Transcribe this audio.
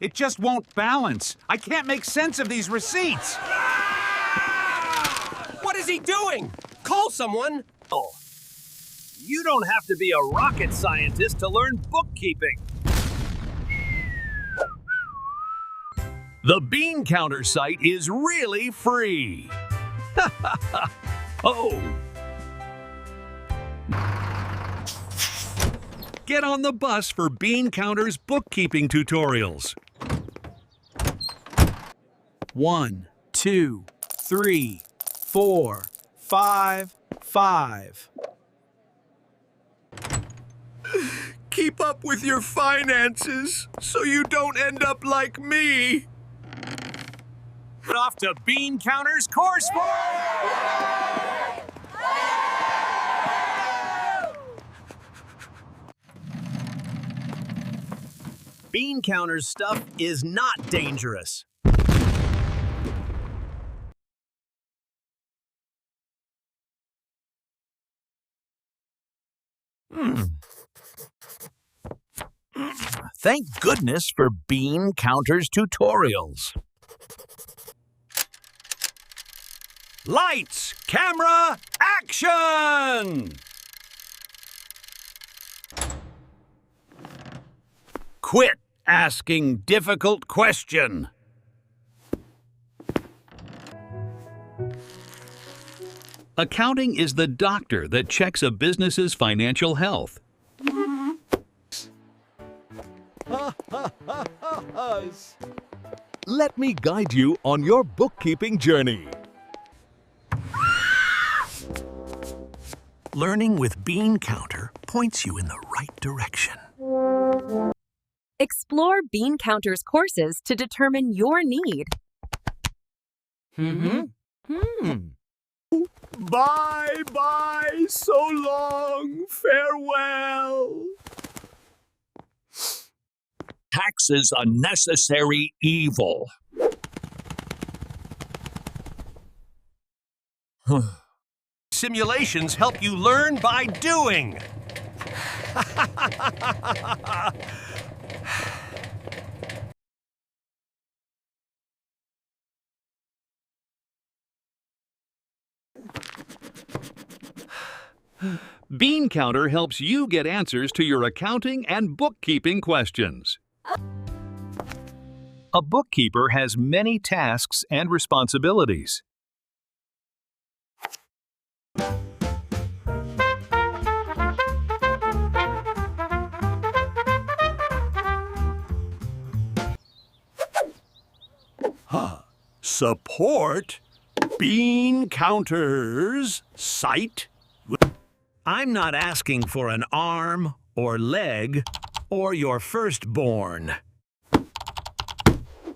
It just won't balance. I can't make sense of these receipts. What is he doing? Call someone. Oh. You don't have to be a rocket scientist to learn bookkeeping. The Bean Counter site is really free. Oh. Get on the bus for Bean Counter's bookkeeping tutorials. 1, 2, 3, 4, 5, 5. Keep up with your finances so you don't end up like me. Off to Bean Counter's course for... Bean Counter's stuff is not dangerous. Thank goodness for Bean Counter's tutorials. Lights, camera, action! Quit asking difficult question. Accounting is the doctor that checks a business's financial health. Let me guide you on your bookkeeping journey. Learning with Bean Counter points you in the right direction. Explore Bean Counter's courses to determine your need. Bye-bye, so long, farewell. Tax is a necessary evil. Simulations help you learn by doing. Bean Counter helps you get answers to your accounting and bookkeeping questions. A bookkeeper has many tasks and responsibilities. Support Bean Counter's site. I'm not asking for an arm or leg or your firstborn.